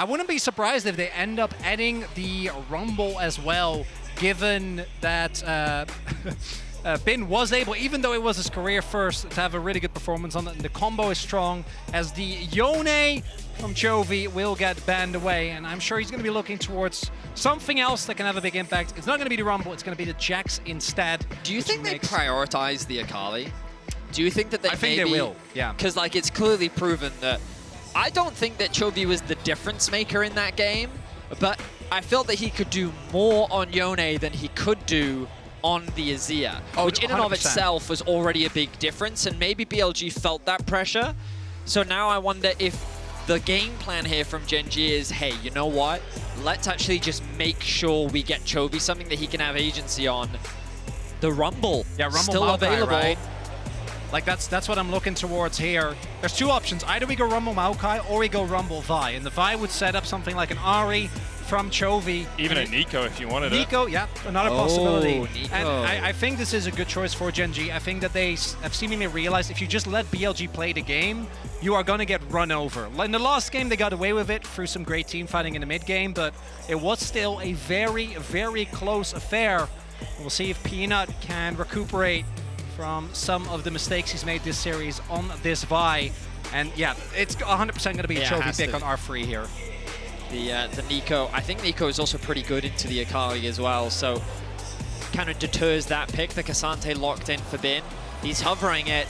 I wouldn't be surprised if they end up adding the Rumble as well, given that Bin was able, even though it was his career first, to have a really good performance on it. And the combo is strong, as the Yone from Chovy will get banned away. And I'm sure he's going to be looking towards something else that can have a big impact. It's not going to be the Rumble, it's going to be the Jax instead. Do you think they prioritize the Akali? Do you think that they I think they will, yeah. Because like it's clearly proven that I don't think that Chovy was the difference maker in that game, but I felt that he could do more on Yone than he could do on the Azir, which in and of 100%. itself was already a big difference, and maybe BLG felt that pressure. So now I wonder if the game plan here from GENG is, hey, you know what? Let's actually just make sure we get Chovy something that he can have agency on. The Rumble, yeah, Rumble still Maokai, available. right? Like that's what I'm looking towards here. There's two options. Either we go Rumble Maokai or we go Rumble Vi. And the Vi would set up something like an Ari from Chovy. Even a Nico if you wanted Nico, yeah, another possibility. Nico. And I think this is a good choice for GENG. I think that they have seemingly realized if you just let BLG play the game, you are going to get run over. In the last game, they got away with it through some great team fighting in the mid game, but it was still a very, very close affair. We'll see if Peanut can recuperate from some of the mistakes he's made this series on this Vi. And yeah, it's 100% going to be a Chovy pick on R3 here. The Nico, I think Nico is also pretty good into the Akali as well, so kind of deters that pick. The Cassante locked in for Bin. He's hovering it.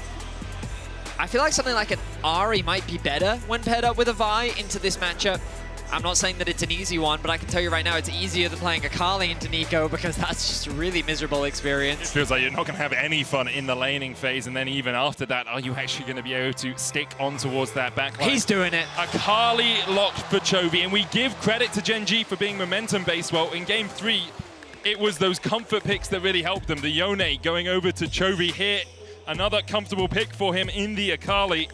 I feel like something like an Ari might be better when paired up with a Vi into this matchup. I'm not saying that it's an easy one, but I can tell you right now it's easier than playing Akali into Nico because that's just a really miserable experience. It feels like you're not going to have any fun in the laning phase, and then even after that, are you actually going to be able to stick on towards that backline? He's doing it. Akali locked for Chovy, and we give credit to GENG for being momentum-based. Well, in Game 3, it was those comfort picks that really helped them. The Yone going over to Chovy here. Another comfortable pick for him in the Akali.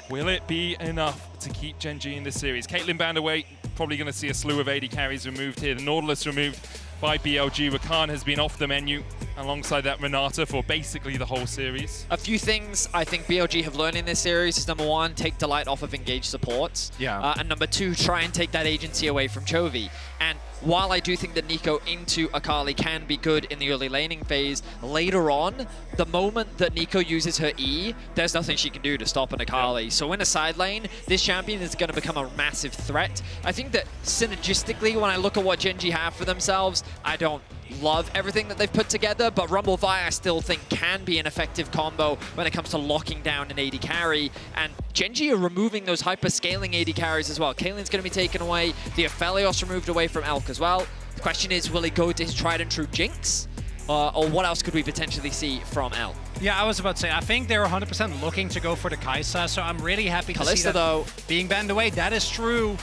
Will it be enough to keep GENG in this series? Caitlyn banned away, probably going to see a slew of AD carries removed here. The Nautilus removed by BLG. Rakan has been off the menu alongside that Renata for basically the whole series. A few things I think BLG have learned in this series is number one, take delight off of engaged supports. Yeah. And number two, try and take that agency away from Chovy. And while I do think that Nico into Akali can be good in the early laning phase, later on, the moment that Nico uses her E, there's nothing she can do to stop an Akali. Yeah. So in a side lane, this champion is going to become a massive threat. I think that synergistically, when I look at what GENG have for themselves, I don't love everything that they've put together, but Rumble Vi I still think can be an effective combo when it comes to locking down an AD carry. And GENG are removing those hyper-scaling AD carries as well. Caitlyn's going to be taken away, the Aphelios removed away from Elk as well. The question is, will he go to his tried and true Jinx? Or what else could we potentially see from Elk? Yeah, I was about to say, I think they're 100% looking to go for the Kai'Sa, so I'm really happy to see that though being banned away. That is true.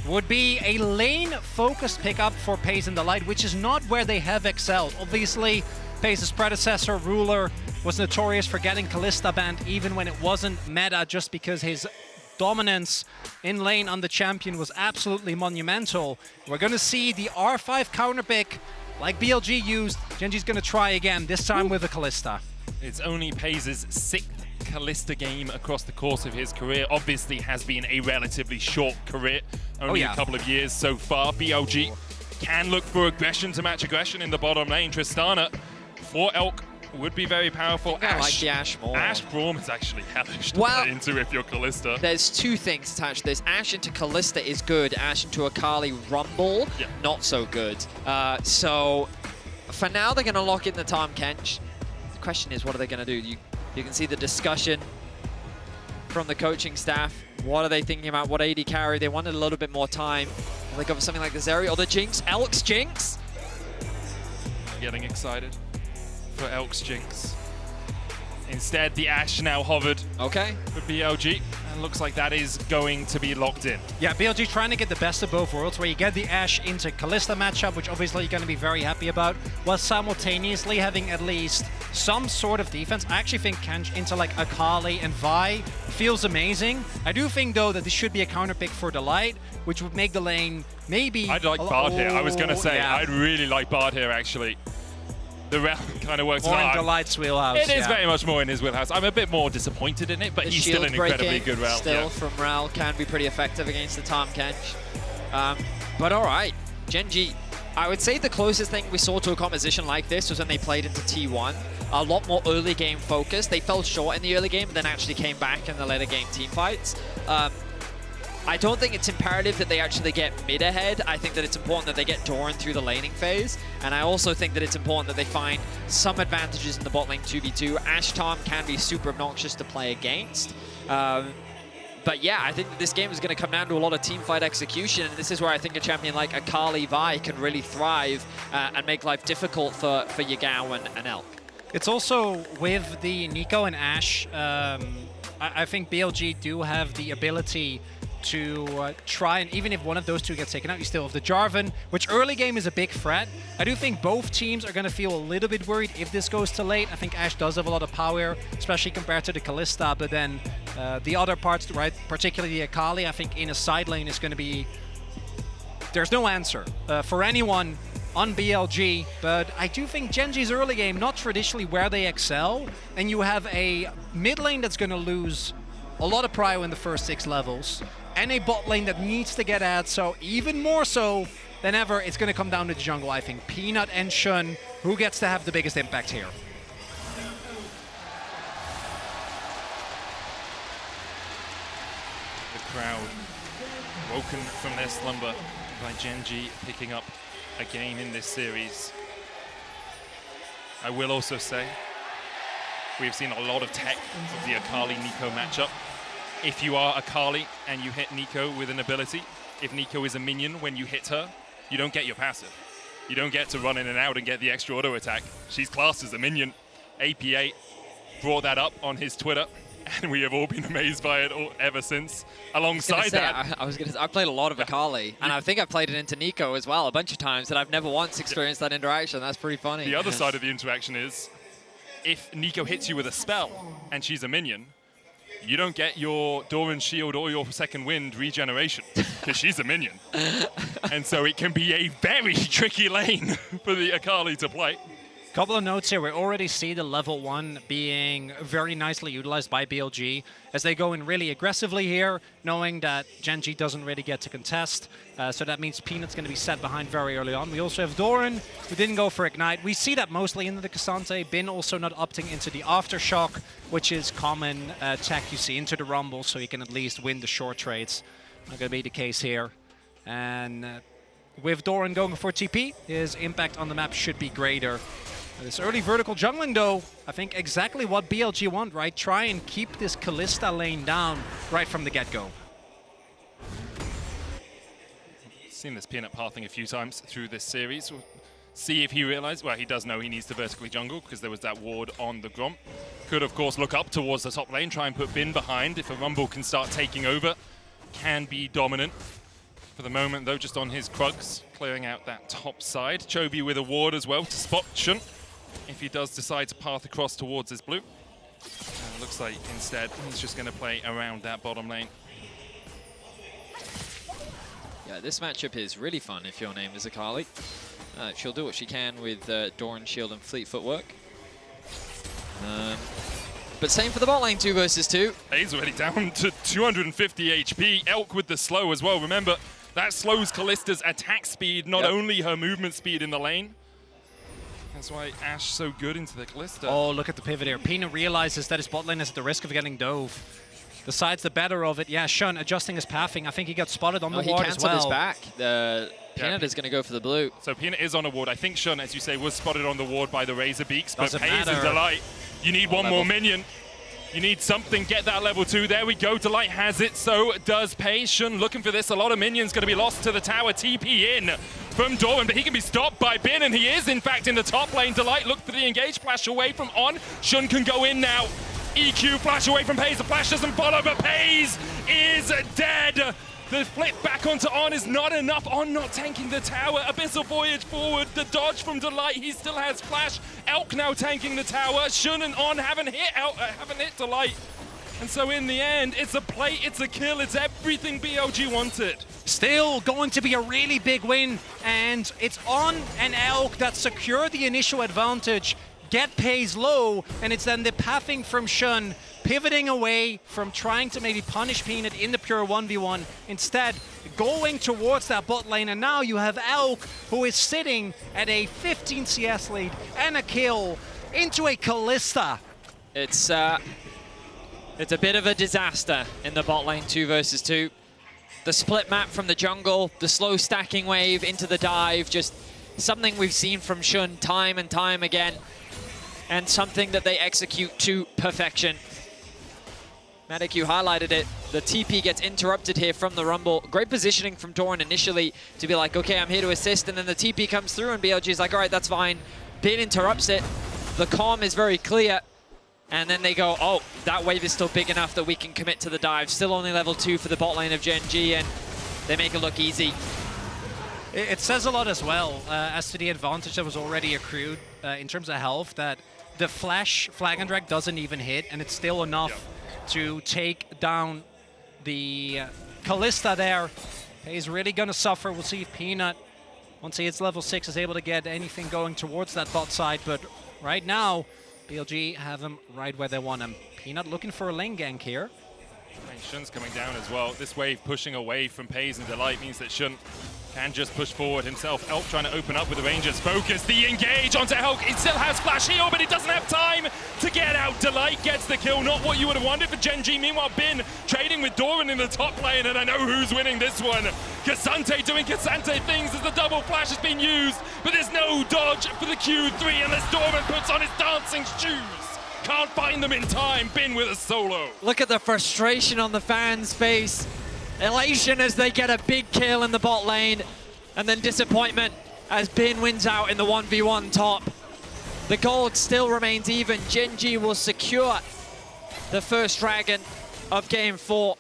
Would be a lane-focused pickup for Paze in the Light, which is not where they have excelled. Obviously, Paze's predecessor, Ruler, was notorious for getting Kalista banned even when it wasn't meta, just because his dominance in lane on the champion was absolutely monumental. We're going to see the R5 counter pick like BLG used. GENG's going to try again, this time with a Kalista. It's only Paze's 6th Kalista game across the course of his career. Obviously has been a relatively short career, only a couple of years so far. BLG can look for aggression to match aggression in the bottom lane. Tristana for Elk would be very powerful. I like the Ashe more. Ashe Braum is actually hellish to play into if you're Kalista. There's two things attached to this. Ashe into Kalista is good. Ashe into Akali Rumble, not so good. So for now, they're going to lock in the Tahm Kench. The question is, what are they going to do? You can see the discussion from the coaching staff. What are they thinking about? What AD carry? They wanted a little bit more time. Will they go for something like the Zeri or the Jinx? Elk's Jinx? Getting excited for Elk's Jinx. Instead, the Ashe now hovered for BLG, and looks like that is going to be locked in. Yeah, BLG trying to get the best of both worlds, where you get the Ashe into Kalista matchup, which obviously you're going to be very happy about, while simultaneously having at least some sort of defense. I actually think Kench into like Akali and Vi feels amazing. I do think, though, that this should be a counter pick for Delight, which would make the lane maybe... I'd like Bard here. I was going to say, I'd really like Bard here, actually. The round kind of works more out. in Delight's wheelhouse. It is very much more in his wheelhouse. I'm a bit more disappointed in it, but he's still an incredibly good round. Still from Ral can be pretty effective against the Tahm Kench. But all right, GENG, I would say the closest thing we saw to a composition like this was when they played into T1. A lot more early game focus. They fell short in the early game, but then actually came back in the later game team fights. I don't think it's imperative that they actually get mid ahead. I think that it's important that they get Doran through the laning phase. And I also think that it's important that they find some advantages in the bot lane 2v2. Ashe Tom can be super obnoxious to play against. But yeah, I think that this game is going to come down to a lot of teamfight execution, and this is where I think a champion like Akali Vi can really thrive and make life difficult for Yagao and Elk. It's also with the Nico and Ashe, I think BLG do have the ability to try, and even if one of those two gets taken out, you still have the Jarvan, which early game is a big threat. I do think both teams are going to feel a little bit worried if this goes to late. I think Ashe does have a lot of power, especially compared to the Kalista, but then the other parts, right, particularly the Akali, I think in a side lane is going to be... There's no answer for anyone on BLG, but I do think GENG's early game, not traditionally where they excel, and you have a mid lane that's going to lose a lot of prio in the first 6 levels, and a bot lane that needs to get at, so even more so than ever, it's going to come down to the jungle, I think. Peanut and Shun, who gets to have the biggest impact here? The crowd woken from their slumber by GENG picking up a game in this series. I will also say, we've seen a lot of tech of the Akali-Nico matchup. If you are Akali and you hit Nico with an ability, if Nico is a minion when you hit her, you don't get your passive. You don't get to run in and out and get the extra auto attack. She's classed as a minion. AP8 brought that up on his Twitter, and we have all been amazed by it ever since. Alongside that, I played a lot of Akali, and I think I've played it into Nico as well a bunch of times, and I've never once experienced that interaction. That's pretty funny. The other side of the interaction is, if Nico hits you with a spell and she's a minion, you don't get your Doran shield or your second wind regeneration because she's a minion. And so it can be a very tricky lane for the Akali to play. Couple of notes here. We already see the level 1 being very nicely utilized by BLG as they go in really aggressively here, knowing that GENG doesn't really get to contest. So that means Peanut's going to be set behind very early on. We also have Doran, who didn't go for Ignite. We see that mostly into the Cassante. Bin also not opting into the Aftershock, which is common tech you see into the Rumble, so you can at least win the short trades. Not going to be the case here. And with Doran going for TP, his impact on the map should be greater. This early vertical jungling, though, I think exactly what BLG want, right? Try and keep this Kalista lane down right from the get-go. Seen this Peanut pathing a few times through this series. We'll see if he realizes, well, he does know he needs to vertically jungle because there was that ward on the Gromp. Could, of course, look up towards the top lane, try and put Bin behind. If a Rumble can start taking over, can be dominant. For the moment, though, just on his Krugs, clearing out that top side. Chovy with a ward as well to spot Shun if he does decide to path across towards his blue. Looks like instead he's just going to play around that bottom lane. Yeah, this matchup is really fun if your name is Akali. She'll do what she can with Doran Shield and Fleet Footwork. But same for the bot lane, 2 versus 2. He's already down to 250 HP. Elk with the slow as well. Remember, that slows Kalista's attack speed, not only her movement speed in the lane. That's why Ashe so good into the Kalista. Oh, look at the pivot here. Peanut realizes that his bot lane is at the risk of getting dove. Decides the better of it. Yeah, Shun adjusting his pathing. I think he got spotted on the ward as well. He canceled his back. Peanut is going to go for the blue. So Peanut is on a ward. I think Shun, as you say, was spotted on the ward by the Razor Beaks, but Pays matter. is Delight. You need one more minion. You need something, get that level 2. There we go, Delight has it, so does Pei. Shun looking for this. A lot of minions going to be lost to the tower. TP in from Doran, but he can be stopped by Bin, and he is, in fact, in the top lane. Delight looked for the engage, flash away from On. Shun can go in now. EQ, flash away from Pays. The flash doesn't follow, but Pays is dead. The flip back onto On is not enough. On not tanking the tower. Abyssal Voyage forward. The dodge from Delight. He still has flash. Elk now tanking the tower. Shun and On haven't hit Delight. And so in the end, it's a play, it's a kill, it's everything BLG wanted. Still going to be a really big win, and it's On and Elk that secure the initial advantage. Get Pays low, and it's then the pathing from Shun, pivoting away from trying to maybe punish Peanut in the pure 1v1. Instead, going towards that bot lane, and now you have Elk, who is sitting at a 15 CS lead and a kill into a Kalista. It's a bit of a disaster in the bot lane 2 versus 2. The split map from the jungle, the slow stacking wave into the dive, just something we've seen from Shun time and time again, and something that they execute to perfection. Medic, you highlighted it. The TP gets interrupted here from the Rumble. Great positioning from Doran initially to be like, okay, I'm here to assist, and then the TP comes through and BLG is like, all right, that's fine. Bin interrupts it. The comm is very clear. And then they go, oh, that wave is still big enough that we can commit to the dive. Still only level 2 for the bot lane of GENG, and they make it look easy. It says a lot as well as to the advantage that was already accrued in terms of health, that the flash flag and drag doesn't even hit, and it's still enough to take down the Kalista there. He's really going to suffer. We'll see if Peanut, once he hits level 6, is able to get anything going towards that bot side. But right now, BLG have him right where they want him. Peanut looking for a lane gank here. Shun's coming down as well. This wave pushing away from Pays and Delight means that Shun can just push forward himself. Elk trying to open up with the Rangers. Focus, the engage onto Elk. He still has flash heal, but he doesn't have time to get out. Delight gets the kill, not what you would have wanted for GENG. Meanwhile, Bin trading with Doran in the top lane, and I know who's winning this one. Cassante doing Cassante things as the double flash has been used, but there's no dodge for the Q3 unless Doran puts on his dancing shoes. Can't find them in time. Bin with a solo. Look at the frustration on the fans' face. Elation as they get a big kill in the bot lane, and then disappointment as Bin wins out in the 1v1 top. The gold still remains even. GENG will secure the first dragon of game 4.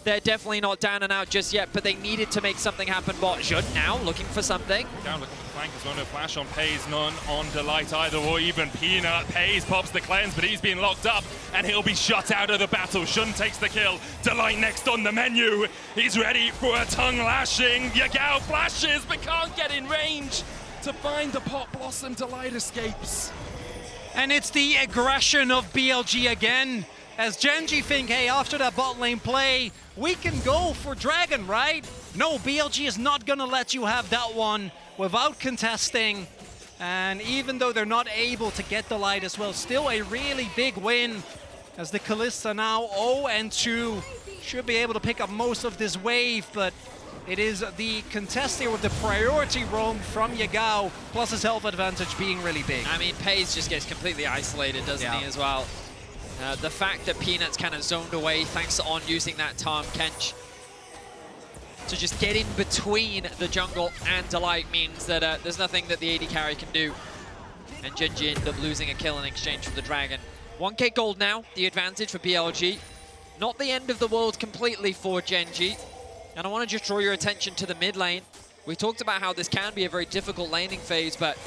They're definitely not down and out just yet, but they needed to make something happen. Bot Jun now looking for something. Down looking for the flank as well. No flash on Pays, none on Delight either, or even Peanut. Pays pops the cleanse, but he's been locked up, and he'll be shut out of the battle. Shun takes the kill. Delight next on the menu. He's ready for a tongue lashing. Yagao flashes, but can't get in range to find the Pot Blossom. Delight escapes. And it's the aggression of BLG again, as GENG think, hey, after that bot lane play, we can go for Dragon, right? No, BLG is not gonna let you have that one without contesting. And even though they're not able to get the light as well, still a really big win, as the Kalista now 0-2. Should be able to pick up most of this wave, but it is the contest here with the priority roam from Yagao, plus his health advantage being really big. I mean, Pays just gets completely isolated, doesn't he, as well? The fact that Peanut's kind of zoned away thanks to On using that Tarm Kench to just get in between the jungle and Delight means that there's nothing that the AD carry can do. And GENG end up losing a kill in exchange for the Dragon. 1k gold now, the advantage for BLG. Not the end of the world completely for GENG. And I want to just draw your attention to the mid lane. We talked about how this can be a very difficult laning phase, but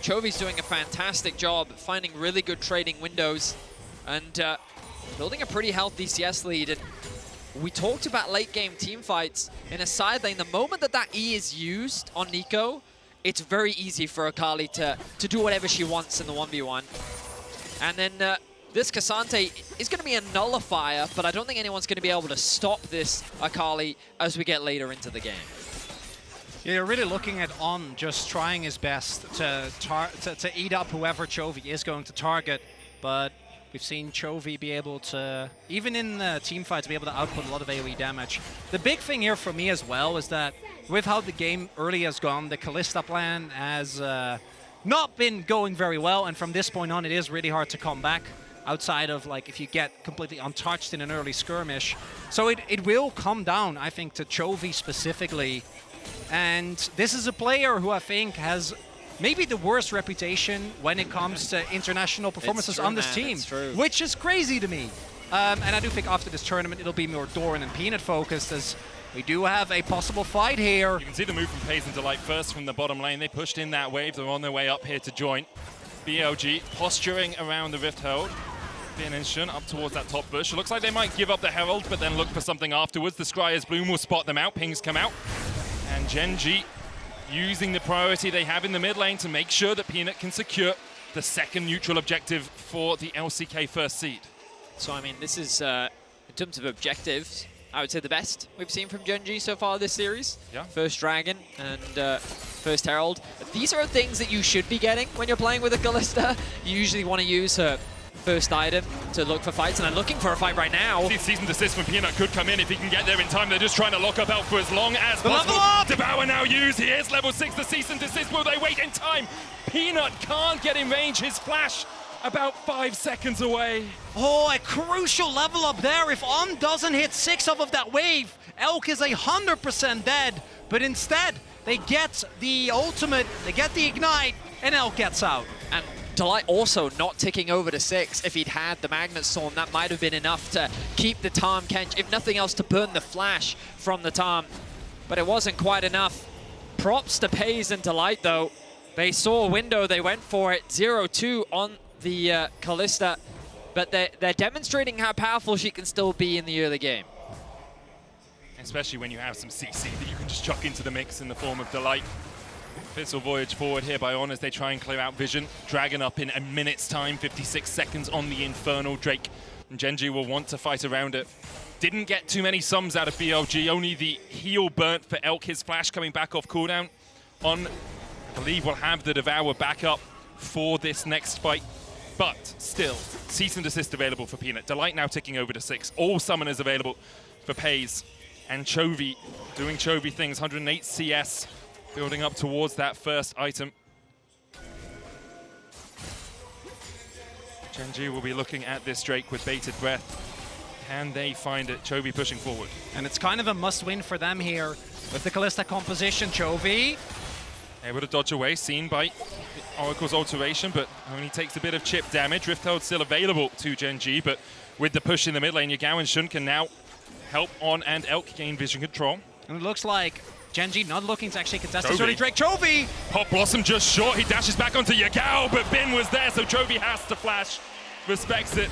Chovy's doing a fantastic job finding really good trading windows and building a pretty healthy CS lead. And we talked about late game team fights in a side lane. The moment that that E is used on Nico, it's very easy for Akali to do whatever she wants in the 1v1. And then this Cassante is going to be a nullifier, but I don't think anyone's going to be able to stop this Akali as we get later into the game. Yeah, you're really looking at On just trying his best to eat up whoever Chovy is going to target, but we've seen Chovy be able to, even in the team fights, be able to output a lot of AoE damage. The big thing here for me as well is that with how the game early has gone, the Kalista plan has not been going very well, and from this point on, it is really hard to come back outside of, like, if you get completely untouched in an early skirmish. So it will come down, I think, to Chovy specifically. And this is a player who I think has maybe the worst reputation when it comes to international performances on this team, which is crazy to me. And I do think after this tournament, it'll be more Doran and Peanut focused, as we do have a possible fight here. You can see the move from Pays and Delight first from the bottom lane. They pushed in that wave. They're on their way up here to join. BLG posturing around the Rift Herald. Bin and Shun up towards that top bush. It looks like they might give up the Herald, but then look for something afterwards. The Scryer's Bloom will spot them out. Pings come out. And GENG using the priority they have in the mid lane to make sure that Peanut can secure the second neutral objective for the LCK first seed. So, I mean, this is, in terms of objectives, I would say, the best we've seen from GENG so far this series. Yeah. First Dragon and first Herald. These are things that you should be getting when you're playing with a Kalista. You usually want to use her first item to look for fights, and I'm looking for a fight right now. Season desist from Peanut could come in if he can get there in time. They're just trying to lock up Elk for as long as The possible. level up! Devour now used. He is level 6. The cease and desist. Will they wait in time? Peanut can't get in range. His flash about 5 seconds away. Oh, a crucial level up there. If doesn't hit 6 off of that wave, Elk is 100% dead. But instead, they get the ultimate, they get the ignite, and Elk gets out. And Delight also not ticking over to 6. If he'd had the Magnet Storm, that might have been enough to keep the Tarm Kench, if nothing else, to burn the flash from the Tarm. But it wasn't quite enough. Props to Paze and Delight, though. They saw a window, they went for it. 0-2 on the Kalista, but they're demonstrating how powerful she can still be in the early game. Especially when you have some CC that you can just chuck into the mix in the form of Delight. Pistol Voyage forward here by Honors. They try and clear out Vision. Dragon up in a minute's time, 56 seconds on the Infernal Drake. And GENG will want to fight around it. Didn't get too many sums out of BLG, only the heal burnt for Elk. His flash coming back off cooldown. I believe we'll have the Devour back up for this next fight. But still, cease and desist available for Peanut. Delight now ticking over to 6. All summoners available for Paze. And Chovy doing Chovy things. 108 CS, building up towards that first item. GENG will be looking at this Drake with bated breath. Can they find it? Chovy pushing forward. And it's kind of a must-win for them here with the Kalista composition. Chovy able to dodge away, seen by Oracle's alteration, but only takes a bit of chip damage. Rift Herald still available to GENG, but with the push in the mid lane, Yagao and Shun can now help On and Elk gain vision control. And it looks like GENG not looking to actually contest this early Drake. Chovy! Pop Blossom just short. He dashes back onto Yagao, but Bin was there, so Chovy has to flash. Respects it.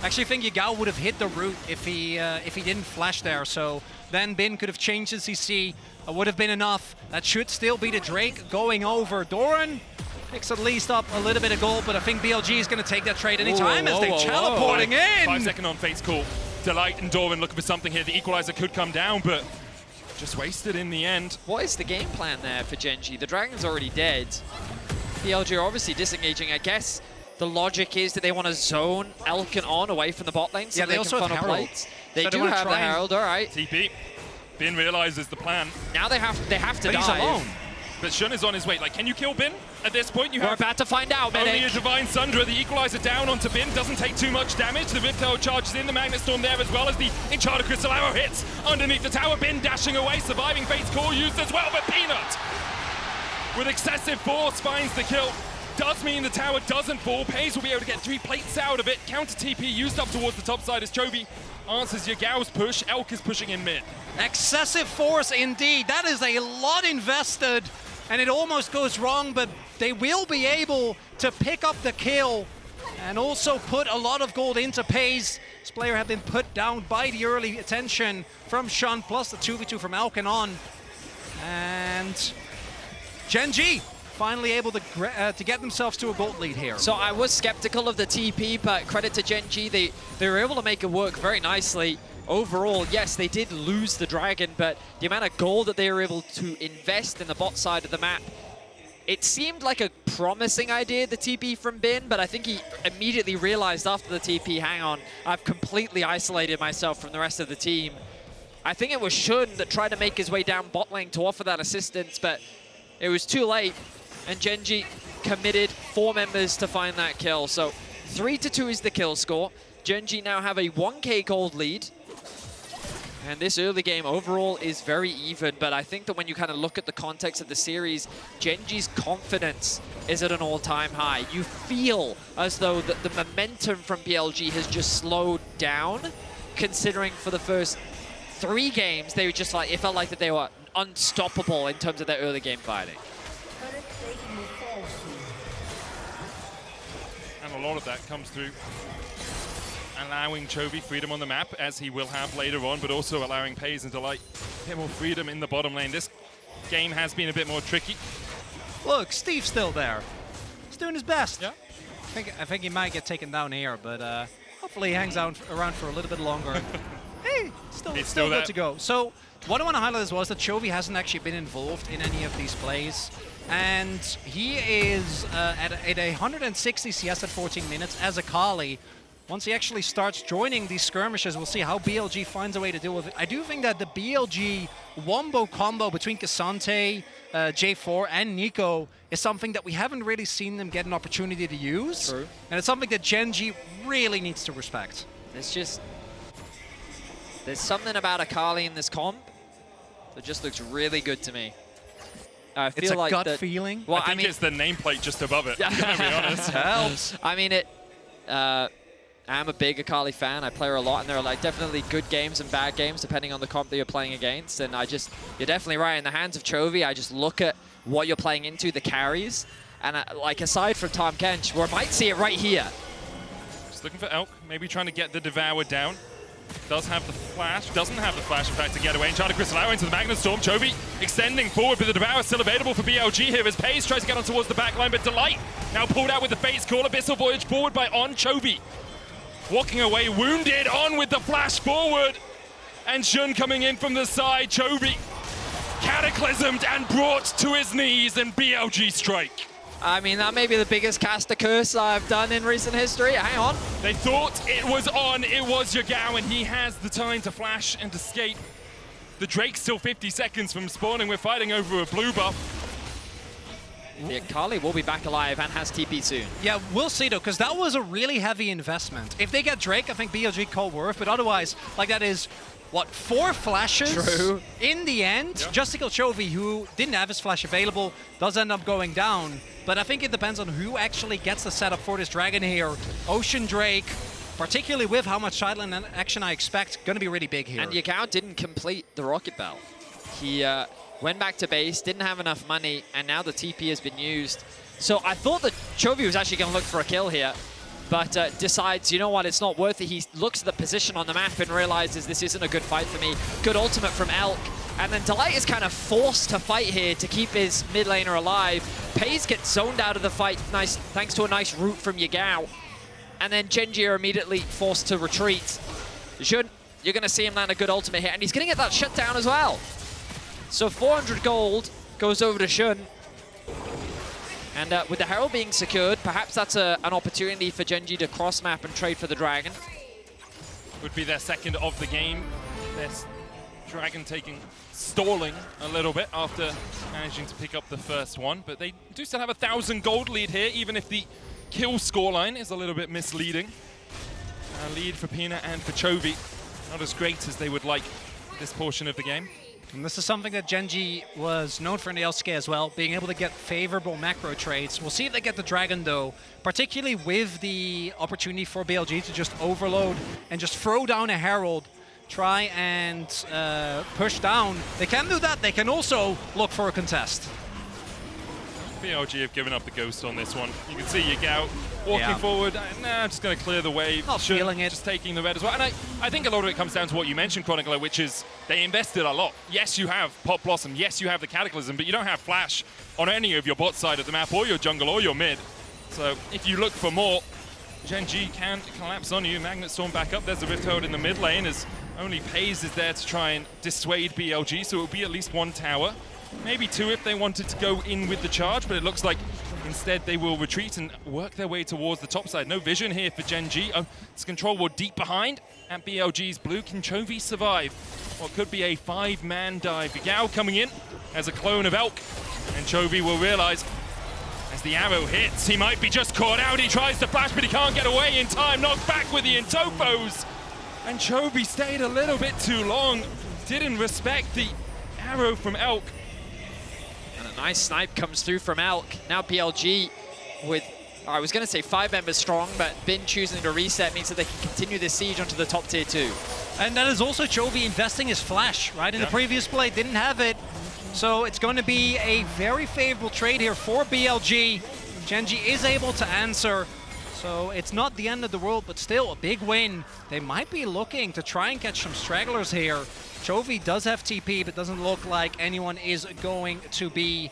Actually, I think Yagao would have hit the root if he didn't flash there. So then Bin could have changed his CC. Would have been enough. That should still be the Drake going over. Doran picks at least up a little bit of gold, but I think BLG is going to take that trade anytime as they're teleporting in. 5 second on Fate's call. Delight and Doran looking for something here. The equalizer could come down, but just wasted in the end. What is the game plan there for GENG? The Dragon's already dead. BLG are obviously disengaging. I guess the logic is that they want to zone Elk and On away from the bot lane so yeah, they also can have funnel Herald. plates. They So do have the Herald, all right. TP. Bin realizes the plan. Now they have to But dive. he's alone. But Shun is on his way. Like, can you kill Bin at this point? We're about to find out, only a Medic. Divine Sundra. The equalizer down onto Bin. Doesn't take too much damage. The Rift Herald charges in. The Magnet Storm there as well as the Enchanted Crystal Arrow hits underneath the tower. Bin dashing away. Surviving Fate's Call used as well. But Peanut, with excessive force, finds the kill. Does mean the tower doesn't fall. Paze will be able to get 3 plates out of it. Counter TP used up towards the top side as Chovy answers Yagao's push. Elk is pushing in mid. Excessive force indeed. That is a lot invested, and it almost goes wrong, but they will be able to pick up the kill and also put a lot of gold into Paze. This player had been put down by the early attention from Shun, plus the 2v2 from Elk and On. And GENG finally able to get themselves to a gold lead here. So I was skeptical of the TP, but credit to GENG, they were able to make it work very nicely. Overall, yes, they did lose the Dragon, but the amount of gold that they were able to invest in the bot side of the map, it seemed like a promising idea, the TP from Bin, but I think he immediately realized after the TP, hang on, I've completely isolated myself from the rest of the team. I think it was Shun that tried to make his way down bot lane to offer that assistance, but it was too late, and GENG committed 4 members to find that kill. So 3-2 is the kill score. GENG now have a 1k gold lead. And this early game overall is very even, but I think that when you kind of look at the context of the series, GENG's confidence is at an all-time high. You feel as though the momentum from BLG has just slowed down, considering for the first 3 games, they were just like, it felt like that they were unstoppable in terms of their early game fighting. And a lot of that comes through allowing Chovy freedom on the map, as he will have later on, but also allowing Paze and Delight a bit more freedom in the bottom lane. This game has been a bit more tricky. Look, Steve's still there. He's doing his best. Yeah. I think he might get taken down here, but hopefully he hangs out around for a little bit longer. Hey, Still good to go. So what I want to highlight as well is that Chovy hasn't actually been involved in any of these plays. And he is at a 160 CS at 14 minutes as a Kali. Once he actually starts joining these skirmishes, we'll see how BLG finds a way to deal with it. I do think that the BLG wombo combo between Cassante, J4, and Nico is something that we haven't really seen them get an opportunity to use. True. And it's something that GENG really needs to respect. There's something about Akali in this comp that just looks really good to me. I feel It's a like gut that, feeling. Well, I think it's the nameplate just above it, I'm gonna be honest. Helps. I mean, I'm a big Akali fan. I play her a lot, and there are like definitely good games and bad games depending on the comp that you're playing against. And you're definitely right. In the hands of Chovy, I just look at what you're playing into, the carries, and like aside from Tom Kench, where I might see it right here. Just looking for Elk, maybe trying to get the Devour down. Does have the flash, doesn't have the flash, in fact, to get away. And trying to crystal out into the Magnet Storm. Chovy extending forward, but the Devour still available for BLG here as Pace tries to get on towards the backline, but Delight now pulled out with the Fate's Call. Abyssal Voyage forward by On Chovy. Walking away, wounded, on with the flash forward. And Shun coming in from the side. Chovy cataclysmed and brought to his knees, and BLG strike. I mean, that may be the biggest caster curse I've done in recent history. Hang on. They thought it was on. It was Yagao, and he has the time to flash and escape. The Drake's still 50 seconds from spawning. We're fighting over a blue buff. The Akali will be back alive and has TP soon. Yeah, we'll see though, because that was a really heavy investment. If they get Drake, I think BLG call worth, but otherwise, like that is, what, 4 flashes? True. In the end, Yeah. just to kill Chovy, who didn't have his flash available, does end up going down. But I think it depends on who actually gets the setup for this Dragon here. Ocean Drake, particularly with how much sideline action I expect, going to be really big here. And Yagao didn't complete the Rocket Bell. He went back to base, didn't have enough money, and now the TP has been used. So I thought that Chovy was actually going to look for a kill here, but decides, you know what, it's not worth it. He looks at the position on the map and realizes this isn't a good fight for me. Good ultimate from Elk. And then Delight is kind of forced to fight here to keep his mid laner alive. Pays gets zoned out of the fight, nice, thanks to a nice route from Yagao. And then GENG are immediately forced to retreat. You're going to see him land a good ultimate here, and he's going to get that shutdown as well. So 400 gold goes over to Shun. And with the Herald being secured, perhaps that's an opportunity for GENG to cross-map and trade for the Dragon. Would be their second of the game. Their Dragon stalling a little bit after managing to pick up the first one, but they do still have 1,000 gold lead here, even if the kill scoreline is a little bit misleading. Lead for Pina and for Chovy, not as great as they would like this portion of the game. And this is something that GENG was known for in the LCK as well, being able to get favorable macro trades. We'll see if they get the Dragon though, particularly with the opportunity for BLG to just overload and just throw down a Herald, try and push down. They can do that. They can also look for a contest. BLG have given up the ghost on this one. You can see Yagao walking forward. Nah, I'm just going to clear the wave. Not feeling it. Just taking the red as well. And I think a lot of it comes down to what you mentioned, Chronicler, which is they invested a lot. Yes, you have Pop Blossom. Yes, you have the Cataclysm, but you don't have Flash on any of your bot side of the map or your jungle or your mid. So if you look for more, GENG can collapse on you. Magnet Storm back up. There's the Rift Herald in the mid lane as only Paze is there to try and dissuade BLG, so it will be at least 1 tower. Maybe 2 if they wanted to go in with the charge, but it looks like instead they will retreat and work their way towards the top side. No vision here for GENG. It's Control Ward deep behind at BLG's blue. Can Chovy survive what could be a 5-man dive? Yagao coming in as a clone of Elk, and Chovy will realize as the arrow hits, he might be just caught out. He tries to flash, but he can't get away in time. Knocked back with the Intofos, and Chovy stayed a little bit too long. Didn't respect the arrow from Elk. Nice snipe comes through from Elk. Now BLG with, I was going to say 5 members strong, but Bin choosing to reset means that they can continue this siege onto the top tier 2. And that is also Chovy investing his flash, right? In the previous play, didn't have it. So it's going to be a very favorable trade here for BLG. GENG is able to answer. So it's not the end of the world, but still a big win. They might be looking to try and catch some stragglers here. Chovy does have TP, but doesn't look like anyone is going to be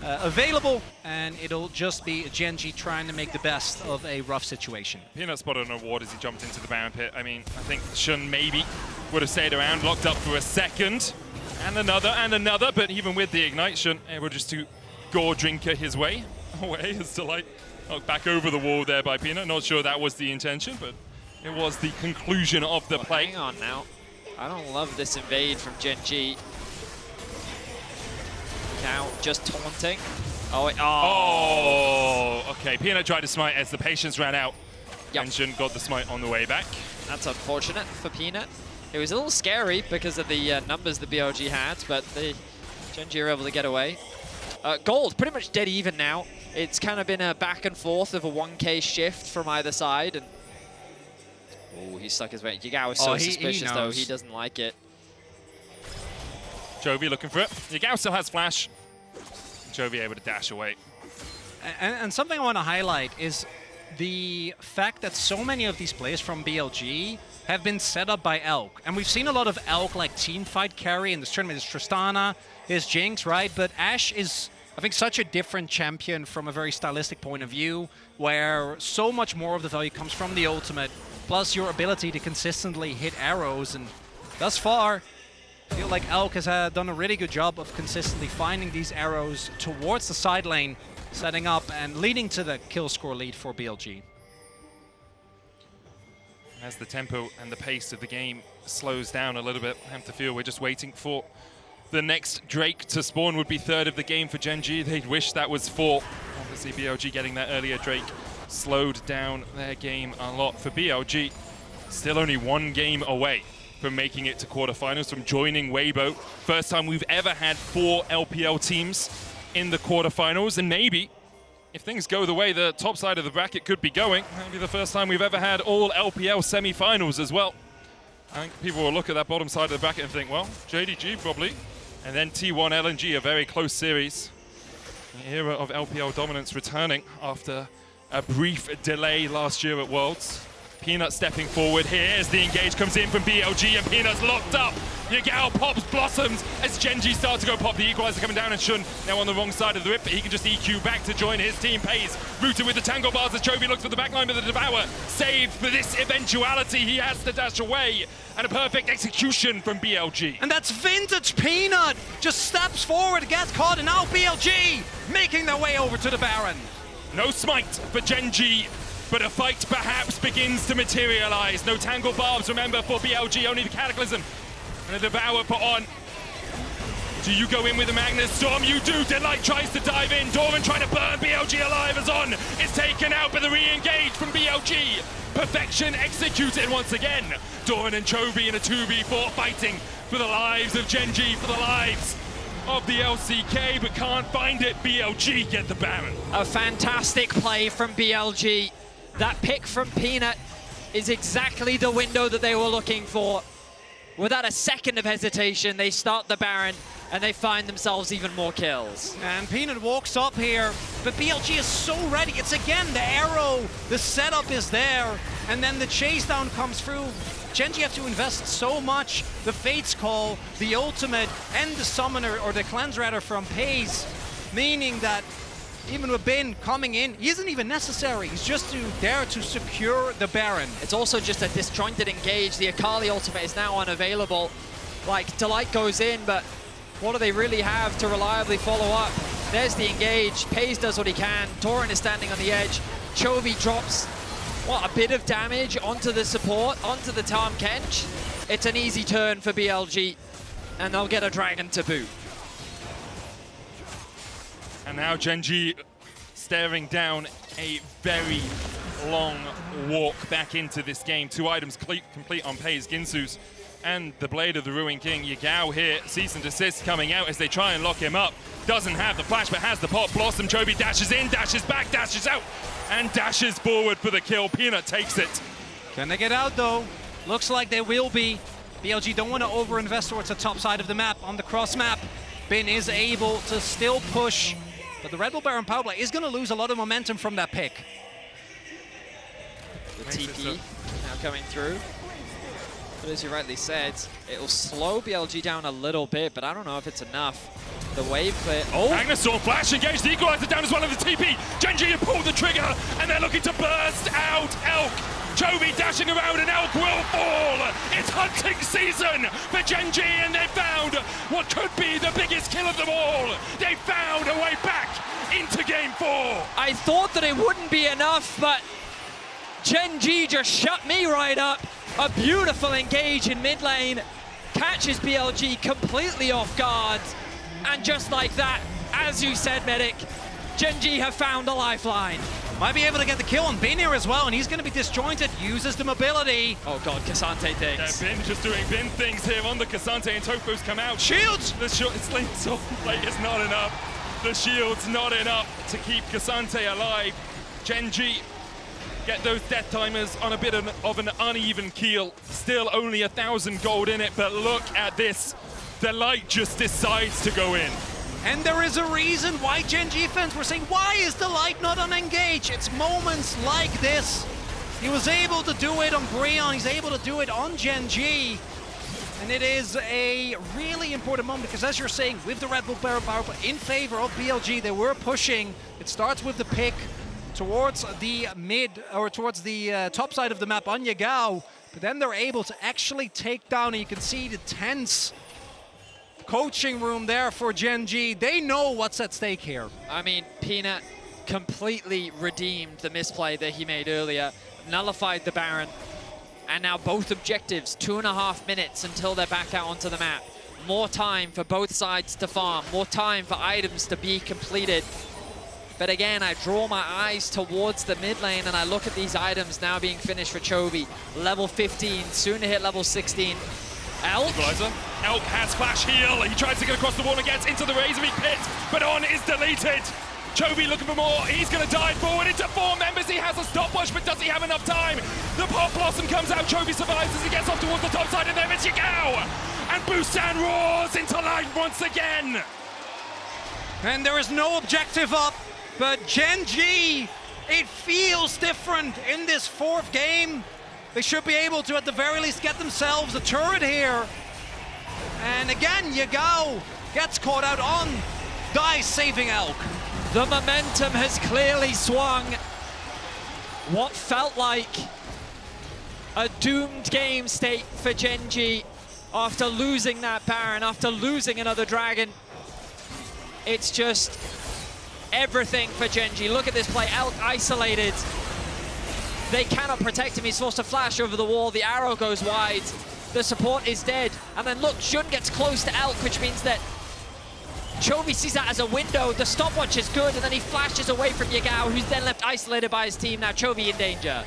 available, and it'll just be GENG trying to make the best of a rough situation. Peanut spotted an award as he jumped into the Baron pit. I mean, I think Shun maybe would have stayed around, locked up for a second. And another, but even with the Ignite, shouldn't able just to gore Drinker his way away as Delight knocked back over the wall there by Peanut. Not sure that was the intention, but it was the conclusion of the play. Hang on now. I don't love this invade from GENG. Now just taunting. Oh, okay. Peanut tried to smite as the patience ran out. Yep. Genshin got the smite on the way back. That's unfortunate for Peanut. It was a little scary because of the numbers the BLG had, but the GENG were able to get away. Gold, pretty much dead even now. It's kind of been a back and forth of a 1K shift from either side. And oh, he stuck his way. Yagao is so suspicious, though. He doesn't like it. Chovy looking for it. Yagao still has flash. Chovy able to dash away. And something I want to highlight is the fact that so many of these players from BLG have been set up by Elk. And we've seen a lot of Elk like teamfight carry in this tournament. There's Tristana, there's Jinx, right? But Ashe is, I think, such a different champion from a very stylistic point of view, where so much more of the value comes from the ultimate, plus your ability to consistently hit arrows. And thus far, I feel like Elk has done a really good job of consistently finding these arrows towards the side lane, setting up and leading to the kill score lead for BLG. As the tempo and the pace of the game slows down a little bit, I have to feel we're just waiting for the next Drake to spawn. Would be third of the game for GENG. They'd wish that was four. Obviously BLG getting that earlier Drake slowed down their game a lot. For BLG, still only one game away from making it to quarterfinals, from joining Weibo. First time we've ever had 4 LPL teams in the quarterfinals, and maybe if things go the way the top side of the bracket could be going, maybe the first time we've ever had all LPL semi-finals as well. I think people will look at that bottom side of the bracket and think, well, JDG probably, and then T1 LNG, a very close series. The era of LPL dominance returning after a brief delay last year at Worlds. Peanut stepping forward here as the engage comes in from BLG, and Peanut's locked up. Yagao pops Blossoms as GENG start to go pop. The equalizer coming down, and Shun now on the wrong side of the rip, but he can just EQ back to join his team. Pays rooted with the tangle bars as Chovy looks for the backline, but the Devour saved for this eventuality. He has to dash away, and a perfect execution from BLG. And that's vintage Peanut! Just steps forward, gets caught, and now BLG making their way over to the Baron. No smite for GENG, but a fight perhaps begins to materialize. No tangle barbs, remember, for BLG, only the Cataclysm. And the Devour put on. Do you go in with the Magnus Storm? You do. Delight tries to dive in. Doran trying to burn BLG alive as On is taken out, but the re-engage from BLG. Perfection executed once again. Doran and Chovy in a 2v4 fighting for the lives of GENG, for the lives of the LCK, but can't find it. BLG get the Baron. A fantastic play from BLG. That pick from Peanut is exactly the window that they were looking for. Without a second of hesitation, they start the Baron, and they find themselves even more kills. And Peanut walks up here, but BLG is so ready. It's again the arrow, the setup is there, and then the chase down comes through. GENG have to invest so much. The Fate's Call, the ultimate, and the summoner, or the cleanse rather, from Pays, meaning that even with Bin coming in, he isn't even necessary. He's just there to secure the Baron. It's also just a disjointed engage. The Akali ultimate is now unavailable. Like, Delight goes in, but what do they really have to reliably follow up? There's the engage. Pays does what he can. Doran is standing on the edge. Chovy drops, what, a bit of damage onto the support, onto the Tahm Kench. It's an easy turn for BLG, and they'll get a Dragon to boot. And now GENG staring down a very long walk back into this game. 2 items complete on Pays, Ginsu's and the Blade of the Ruined King. Yagao here, cease and desist coming out as they try and lock him up. Doesn't have the flash, but has the pop. Blossom, Chovy dashes in, dashes back, dashes out, and dashes forward for the kill. Peanut takes it. Can they get out though? Looks like they will be. BLG don't want to overinvest towards the top side of the map on the cross map. Bin is able to still push, but the Red Bull Baron power play is going to lose a lot of momentum from that pick. The TP now coming through. But as you rightly said, it'll slow BLG down a little bit, but I don't know if it's enough. The wave clear. Oh! Magnus Storm flash engage, the equalizer down as well as the TP. GENG have pulled the trigger, and they're looking to burst out Elk. Chovy dashing around and Elk will fall. It's hunting season for GENG, and they found what could be the biggest kill of them all. They found a way back into game 4. I thought that it wouldn't be enough, but GENG just shut me right up. A beautiful engage in mid lane, catches BLG completely off guard, and just like that, as you said, Medic, GENG have found a lifeline. Might be able to get the kill on Bin here as well, and he's going to be disjointed, uses the mobility. Oh god, Cassante things. Bin just doing Bin things here on the Cassante, and Tofo's come out. Shields! The Sling's soft plate is not enough. The shield's not enough to keep Cassante alive. GENG get those death timers on a bit of an uneven keel. Still only 1,000 gold in it, but look at this. The light just decides to go in. And there is a reason why GENG fans were saying, why is the light not on engage? It's moments like this. He was able to do it on Breon, he's able to do it on GENG. And it is a really important moment because, as you're saying, with the Red Bull Barrel in favor of BLG, they were pushing. It starts with the pick towards the mid, or towards the top side of the map on Yagao, but then they're able to actually take down, and you can see the tense coaching room there for GENG. They know what's at stake here. I mean, Peanut completely redeemed the misplay that he made earlier, nullified the Baron, and now both objectives, 2.5 minutes until they're back out onto the map. More time for both sides to farm, more time for items to be completed. But again, I draw my eyes towards the mid lane and I look at these items now being finished for Chovy. Level 15, soon to hit level 16. Elk? Equalizer. Elk has flash heal. He tries to get across the wall and gets into the Razorbeak pit, but On is deleted. Chovy looking for more. He's going to dive forward into 4 members. He has a stopwatch, but does he have enough time? The Pop Blossom comes out. Chovy survives as he gets off towards the top side, and there it's Yagao. And Busan roars into life once again. And there is no objective up, but GENG, it feels different in this 4th game. They should be able to, at the very least, get themselves a turret here. And again, Yagao gets caught out on, dies saving Elk. The momentum has clearly swung. What felt like a doomed game state for GENG after losing that Baron, after losing another Dragon. It's just everything for GENG. Look at this play, Elk isolated. They cannot protect him, he's forced to flash over the wall, the arrow goes wide, the support is dead, and then look, Shun gets close to Elk, which means that Chovy sees that as a window, the stopwatch is good, and then he flashes away from Yagao, who's then left isolated by his team. Now Chovy in danger.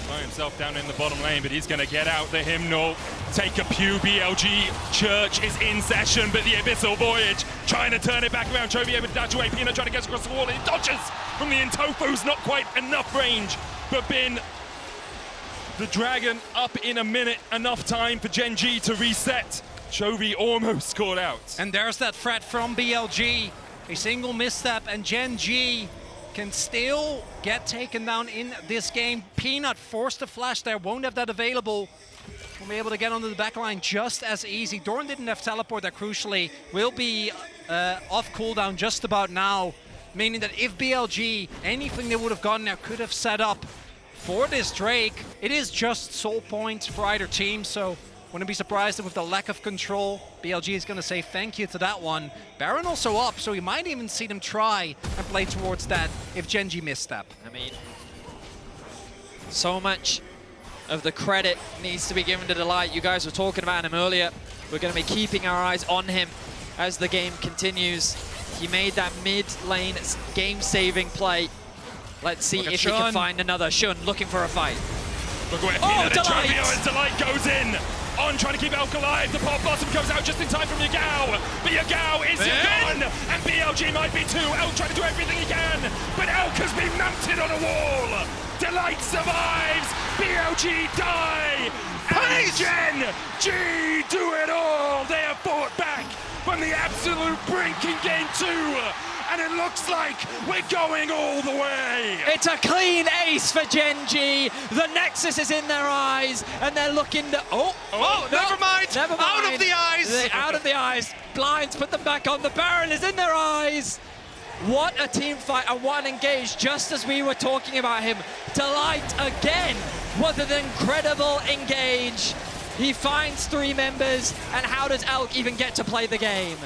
By himself down in the bottom lane, but he's going to get out the hymnal, take a pew. BLG Church is in session, but the Abyssal Voyage trying to turn it back around. Chovy able to dash away, Peanut trying to get across the wall, and he dodges from the Intofu's not quite enough range. But Bin, the Dragon up in a minute, enough time for GENG to reset. Chovy almost scored out. And there's that threat from BLG. A single misstep and GENG can still get taken down in this game. Peanut forced to flash there, won't have that available. Will be able to get onto the back line just as easy. Dorn didn't have teleport that crucially. Will be off cooldown just about now. Meaning that if BLG, anything they would have gotten there could have set up for this Drake. It is just soul points for either team, so wouldn't be surprised if with the lack of control, BLG is going to say thank you to that one. Baron also up, so we might even see them try and play towards that if GENG misstep. I mean, so much of the credit needs to be given to Delight. You guys were talking about him earlier. We're going to be keeping our eyes on him as the game continues. He made that mid-lane game-saving play. Let's see if he can find another. Shun looking for a fight. Look away, Delight! and Delight goes in. On trying to keep Elk alive. The Pop Blossom comes out just in time from Yagao. But Yagao is gone. And BLG might be too. Elk trying to do everything he can. But Elk has been mounted on a wall. Delight survives. BLG die. And GENG do it all. They have fought back from the absolute brink in game 2. And it looks like we're going all the way. It's a clean ace for GENG. The Nexus is in their eyes, and they're looking to... Never mind. Out of the eyes. Out of the eyes. Blinds put them back on. The Baron is in their eyes. What a team fight and what an engage, just as we were talking about him. Delight again was an incredible engage. He finds 3 members, and how does Elk even get to play the game?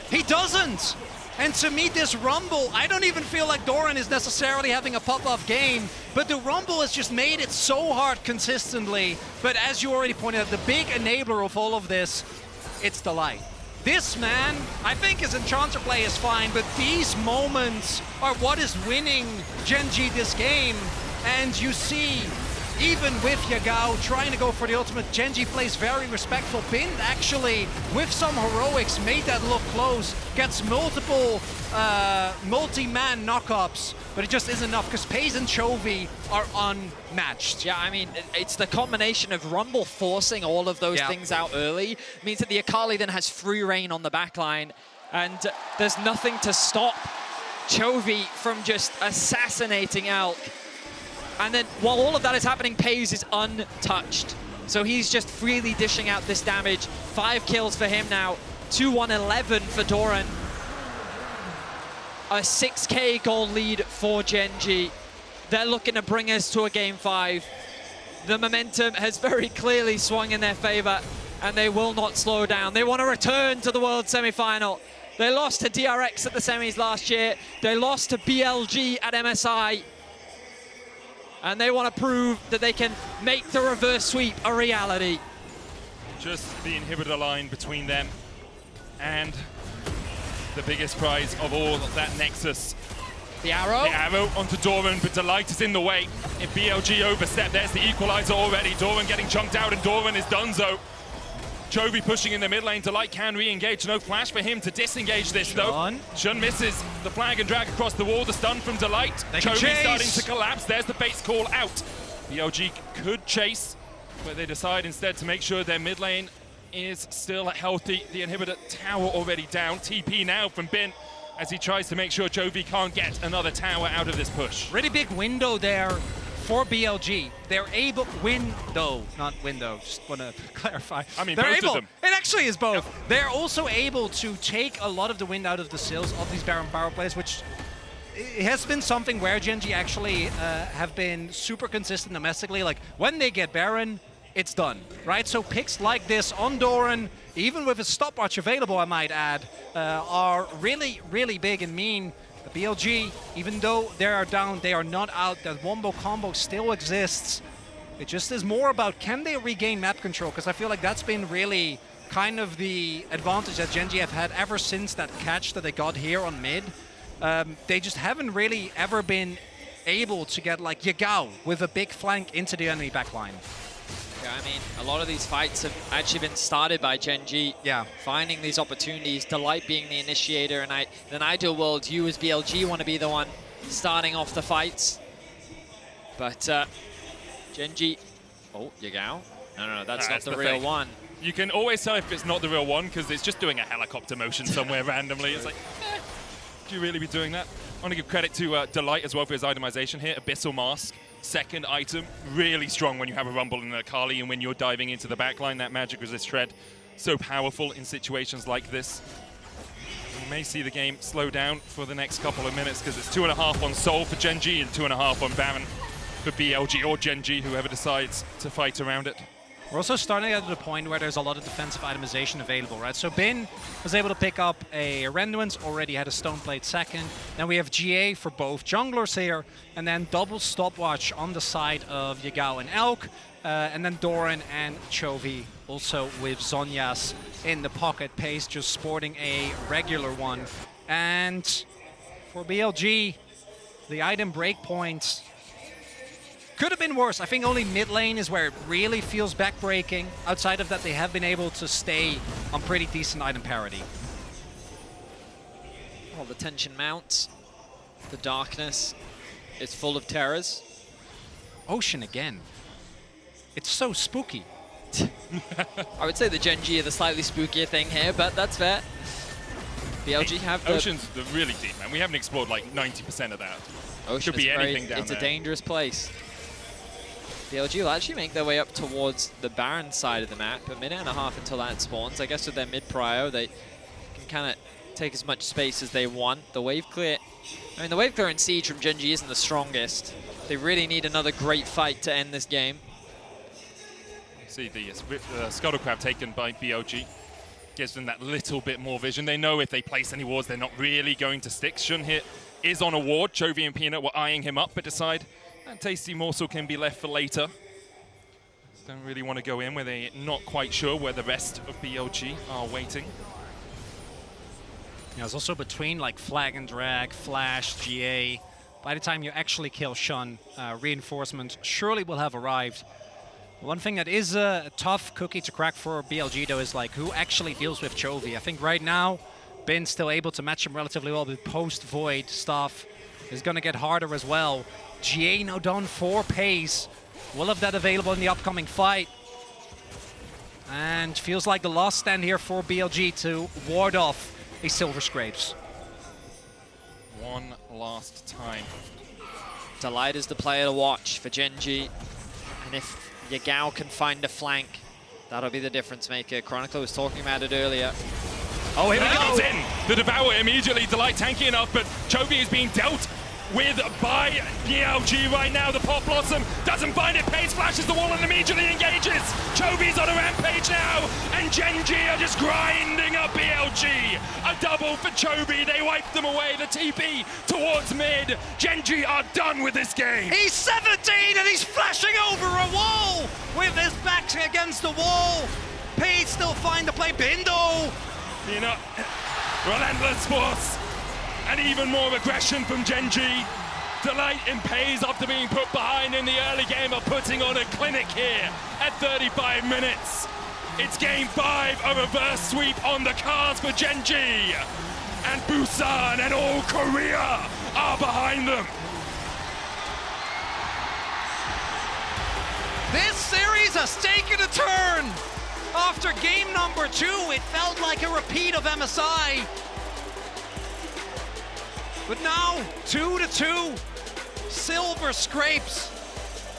He doesn't! And to me, this Rumble, I don't even feel like Doran is necessarily having a pop-off game, but the Rumble has just made it so hard consistently. But as you already pointed out, the big enabler of all of this, it's the light. This man, I think his Enchanter play is fine, but these moments are what is winning GENG this game. And you see, even with Yagao trying to go for the ultimate, GENG plays very respectful. Bin actually, with some heroics, made that look close, gets multiple multi-man knockups, but it just isn't enough because Paze and Chovy are unmatched. Yeah, I mean, it's the combination of Rumble forcing all of those things out early, means that the Akali then has free reign on the backline, and there's nothing to stop Chovy from just assassinating Elk. And then while all of that is happening, Paze is untouched. So he's just freely dishing out this damage. 5 kills for him now, 2-1-11 for Doran. A 6K goal lead for GENG. They're looking to bring us to a game 5. The momentum has very clearly swung in their favor, and they will not slow down. They want to return to the World Semi-Final. They lost to DRX at the semis last year. They lost to BLG at MSI. And they want to prove that they can make the reverse sweep a reality. Just the inhibitor line between them and the biggest prize of all, that Nexus. The arrow? The arrow onto Doran, but Delight is in the way. If BLG overstep, there's the equalizer already. Doran getting chunked out, and Doran is donezo. Chovy pushing in the mid lane. Delight can re-engage. No flash for him to disengage this, though. Shun misses the flag and drag across the wall. The stun from Delight. Chovy starting to collapse. There's the base call out. BLG could chase, but they decide instead to make sure their mid lane is still healthy. The inhibitor tower already down. TP now from Bin as he tries to make sure Chovy can't get another tower out of this push. Really big window there for BLG. They're able, not window, just want to clarify. I mean, they're both able, of them. It actually is both. Yep. They're also able to take a lot of the wind out of the sails of these Baron power plays, which it has been something where GENG actually have been super consistent domestically. Like, when they get Baron, it's done, right? So picks like this on Doran, even with a stopwatch available, I might add, are really, really big and mean. The BLG, even though they are down, they are not out. That wombo combo still exists. It just is more about, can they regain map control? Because I feel like that's been really kind of the advantage that GENG have had ever since that catch that they got here on mid. They just haven't really ever been able to get like Yagao with a big flank into the enemy backline. Yeah, I mean, a lot of these fights have actually been started by GENG. Yeah. Finding these opportunities, Delight being the initiator, and in an ideal world, you as BLG want to be the one starting off the fights. But GENG, oh, Yagao. No, that's not the real one. You can always tell if it's not the real one because it's just doing a helicopter motion somewhere randomly. It's like, do you really be doing that? I want to give credit to Delight as well for his itemization here. Abyssal Mask, second item, really strong when you have a Rumble and an Akali, and when you're diving into the backline, that magic resist shred, so powerful in situations like this. We may see the game slow down for the next couple of minutes because it's 2.5 on Soul for GENG and 2.5 on Baron for BLG or GENG, whoever decides to fight around it. We're also starting at the point where there's a lot of defensive itemization available, right? So Bin was able to pick up a Renduance, already had a Stoneblade second. Then we have GA for both junglers here, and then double stopwatch on the side of Yagao and Elk, and then Doran and Chovy also with Zhonya's in the pocket. Pace just sporting a regular one. And for BLG, the item breakpoints could have been worse. I think only mid lane is where it really feels backbreaking. Outside of that, they have been able to stay on pretty decent item parity. Well, the tension mounts. The darkness is full of terrors. Ocean again. It's so spooky. I would say the GENG are the slightly spookier thing here, but that's fair. BLG have the... Ocean's really deep, man. We haven't explored like 90% of that. Ocean Could be anything down there. It's a dangerous place. BLG will actually make their way up towards the Baron side of the map. A minute and a half until that spawns. I guess with their mid-prio, they can kind of take as much space as they want. The wave clear... I mean, the wave clear in Siege from GENG isn't the strongest. They really need another great fight to end this game. See the Scuttle Crab taken by BLG. Gives them that little bit more vision. They know if they place any wards, they're not really going to stick. Shun here is on a ward. Chovy and Peanut were eyeing him up, but decide that tasty morsel can be left for later. Don't really want to go in where they're not quite sure where the rest of BLG are waiting. Yeah, it's also between like Flag and Drag, Flash, GA. By the time you actually kill Shun, reinforcement surely will have arrived. One thing that is a tough cookie to crack for BLG though is like who actually deals with Chovy. I think right now, Bin's still able to match him relatively well, but post-Void stuff is gonna get harder as well. GA now done for Pace. We'll have that available in the upcoming fight. And feels like the last stand here for BLG to ward off a Silver Scrapes. One last time. Delight is the player to watch for GENG. And if Yagao can find a flank, that'll be the difference maker. Chronicler was talking about it earlier. Oh, here we go! In. The Devour immediately, Delight tanky enough, but Chovy is being dealt with by BLG right now. The Pop Blossom doesn't find it. Pace flashes the wall and immediately engages. Chovy's on a rampage now, and GENG are just grinding up BLG. A double for Chovy. They wipe them away. The TP towards mid. GENG are done with this game. He's 17 and he's flashing over a wall with his back against the wall. Pace still find the play. Bindo. You know, relentless force. And even more aggression from GENG. Delight and Pace, after being put behind in the early game, are putting on a clinic here at 35 minutes. It's game 5, a reverse sweep on the cards for GENG. And Busan and all Korea are behind them. This series has taken a turn. After game number 2, it felt like a repeat of MSI. But now, 2-2, Silver Scrapes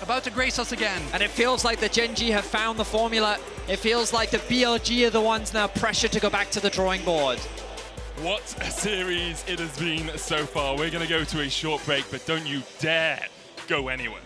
about to grace us again. And it feels like the GENG have found the formula. It feels like the BLG are the ones now pressured to go back to the drawing board. What a series it has been so far. We're going to go to a short break, but don't you dare go anywhere.